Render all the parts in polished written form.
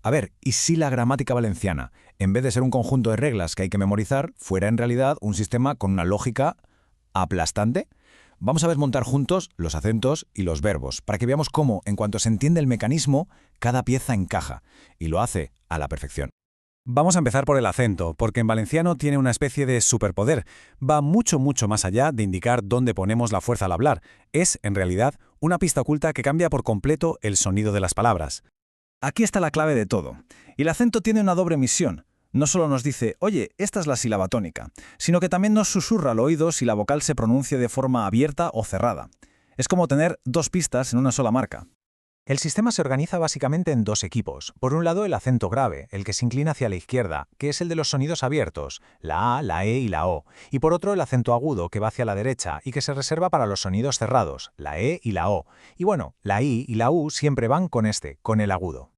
A ver, ¿y si la gramática valenciana, en vez de ser un conjunto de reglas que hay que memorizar, fuera en realidad un sistema con una lógica aplastante? Vamos a desmontar juntos los acentos y los verbos, para que veamos cómo, en cuanto se entiende el mecanismo, cada pieza encaja, y lo hace a la perfección. Vamos a empezar por el acento, porque en valenciano tiene una especie de superpoder. Va mucho, mucho más allá de indicar dónde ponemos la fuerza al hablar. Es, en realidad, una pista oculta que cambia por completo el sonido de las palabras. Aquí está la clave de todo. Y el acento tiene una doble misión. No solo nos dice, oye, esta es la sílaba tónica, sino que también nos susurra al oído si la vocal se pronuncia de forma abierta o cerrada. Es como tener dos pistas en una sola marca. El sistema se organiza básicamente en dos equipos. Por un lado, el acento grave, el que se inclina hacia la izquierda, que es el de los sonidos abiertos, la A, la E y la O. Y por otro, el acento agudo, que va hacia la derecha y que se reserva para los sonidos cerrados, la E y la O. Y bueno, la I y la U siempre van con el agudo.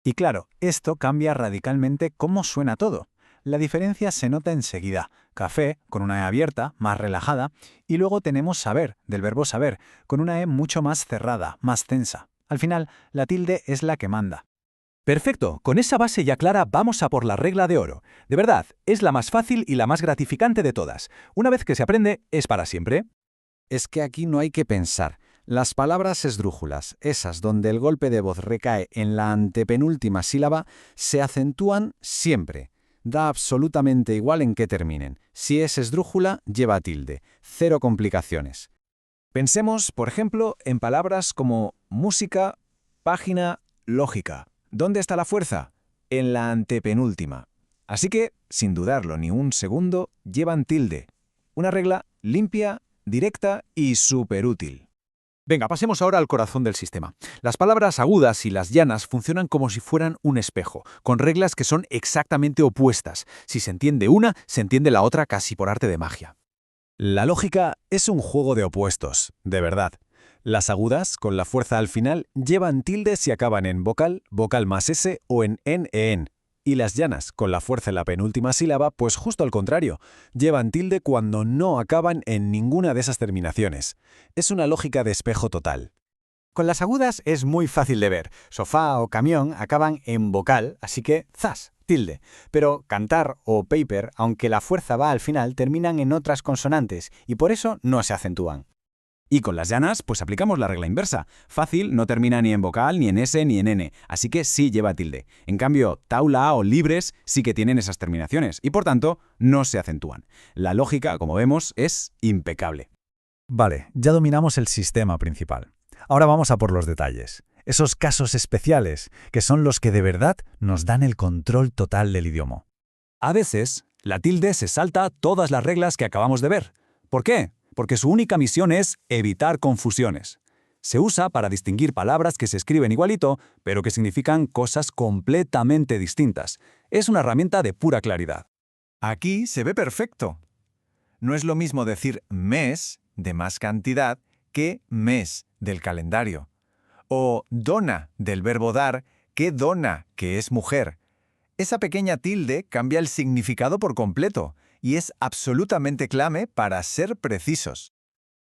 Y claro, esto cambia radicalmente cómo suena todo. La diferencia se nota enseguida. Café, con una E abierta, más relajada, y luego tenemos saber, del verbo saber, con una E mucho más cerrada, más tensa. Al final, la tilde es la que manda. Perfecto, con esa base ya clara vamos a por la regla de oro. De verdad, es la más fácil y la más gratificante de todas. Una vez que se aprende, es para siempre. Es que aquí no hay que pensar. Las palabras esdrújulas, esas donde el golpe de voz recae en la antepenúltima sílaba, se acentúan siempre. Da absolutamente igual en qué terminen. Si es esdrújula, lleva tilde. Cero complicaciones. Pensemos, por ejemplo, en palabras como música, página, lógica. ¿Dónde está la fuerza? En la antepenúltima. Así que, sin dudarlo ni un segundo, llevan tilde. Una regla limpia, directa y superútil. Venga, pasemos ahora al corazón del sistema. Las palabras agudas y las llanas funcionan como si fueran un espejo, con reglas que son exactamente opuestas. Si se entiende una, se entiende la otra casi por arte de magia. La lógica es un juego de opuestos, de verdad. Las agudas, con la fuerza al final, llevan tilde si acaban en vocal, vocal más S o en en. Y las llanas, con la fuerza en la penúltima sílaba, pues justo al contrario, llevan tilde cuando no acaban en ninguna de esas terminaciones. Es una lógica de espejo total. Con las agudas es muy fácil de ver. Sofá o camión acaban en vocal, así que ¡zas! Tilde. Pero cantar o paper, aunque la fuerza va al final, terminan en otras consonantes y por eso no se acentúan. Y con las llanas, pues aplicamos la regla inversa. Fácil no termina ni en vocal, ni en S, ni en N, así que sí lleva tilde. En cambio, taula o libres sí que tienen esas terminaciones y por tanto no se acentúan. La lógica, como vemos, es impecable. Vale, ya dominamos el sistema principal. Ahora vamos a por los detalles. Esos casos especiales, que son los que de verdad nos dan el control total del idioma. A veces, la tilde se salta todas las reglas que acabamos de ver. ¿Por qué? Porque su única misión es evitar confusiones. Se usa para distinguir palabras que se escriben igualito, pero que significan cosas completamente distintas. Es una herramienta de pura claridad. Aquí se ve perfecto. No es lo mismo decir mes, de más cantidad, que mes, del calendario. O dona, del verbo dar, que dona, que es mujer. Esa pequeña tilde cambia el significado por completo y es absolutamente clave para ser precisos.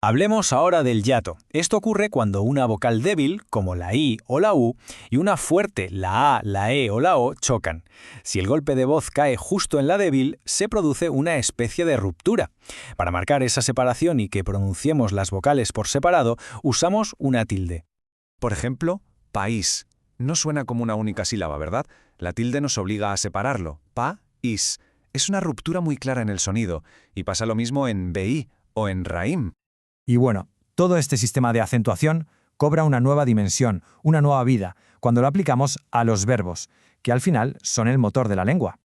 Hablemos ahora del hiato. Esto ocurre cuando una vocal débil, como la I o la U, y una fuerte, la A, la E o la O, chocan. Si el golpe de voz cae justo en la débil, se produce una especie de ruptura. Para marcar esa separación y que pronunciemos las vocales por separado, usamos una tilde. Por ejemplo, país. No suena como una única sílaba, ¿verdad? La tilde nos obliga a separarlo. Pa-is. Es una ruptura muy clara en el sonido, y pasa lo mismo en BI o en raim. Y bueno, todo este sistema de acentuación cobra una nueva dimensión, una nueva vida, cuando lo aplicamos a los verbos, que al final son el motor de la lengua.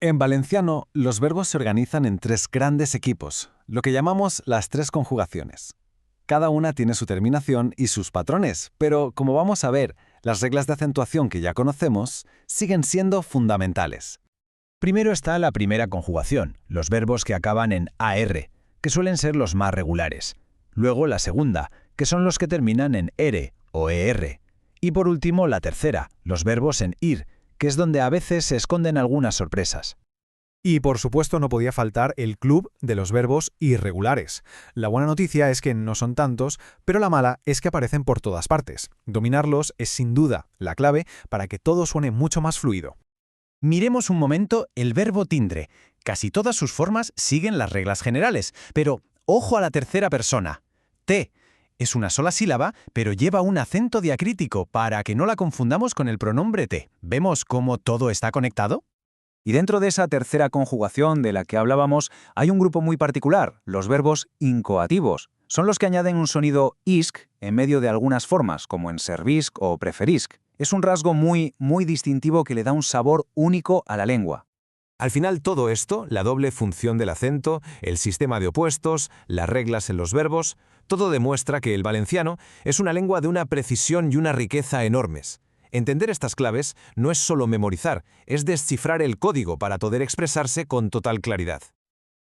En valenciano, los verbos se organizan en tres grandes equipos, lo que llamamos las tres conjugaciones. Cada una tiene su terminación y sus patrones, pero como vamos a ver, las reglas de acentuación que ya conocemos siguen siendo fundamentales. Primero está la primera conjugación, los verbos que acaban en AR, que suelen ser los más regulares. Luego la segunda, que son los que terminan en ERE o ER. Y por último la tercera, los verbos en IR, que es donde a veces se esconden algunas sorpresas. Y por supuesto no podía faltar el club de los verbos irregulares. La buena noticia es que no son tantos, pero la mala es que aparecen por todas partes. Dominarlos es sin duda la clave para que todo suene mucho más fluido. Miremos un momento el verbo tindre. Casi todas sus formas siguen las reglas generales, pero ojo a la tercera persona. Te. Es una sola sílaba, pero lleva un acento diacrítico para que no la confundamos con el pronombre te. ¿Vemos cómo todo está conectado? Y dentro de esa tercera conjugación de la que hablábamos, hay un grupo muy particular, los verbos incoativos. Son los que añaden un sonido isc en medio de algunas formas, como en servisc o preferisc. Es un rasgo muy distintivo que le da un sabor único a la lengua. Al final todo esto, la doble función del acento, el sistema de opuestos, las reglas en los verbos, todo demuestra que el valenciano es una lengua de una precisión y una riqueza enormes. Entender estas claves no es solo memorizar, es descifrar el código para poder expresarse con total claridad.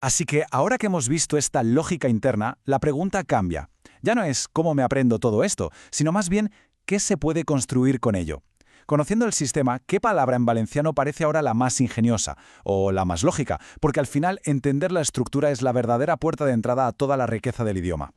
Así que ahora que hemos visto esta lógica interna, la pregunta cambia. Ya no es cómo me aprendo todo esto, sino más bien qué se puede construir con ello. Conociendo el sistema, ¿qué palabra en valenciano parece ahora la más ingeniosa o la más lógica? Porque al final entender la estructura es la verdadera puerta de entrada a toda la riqueza del idioma.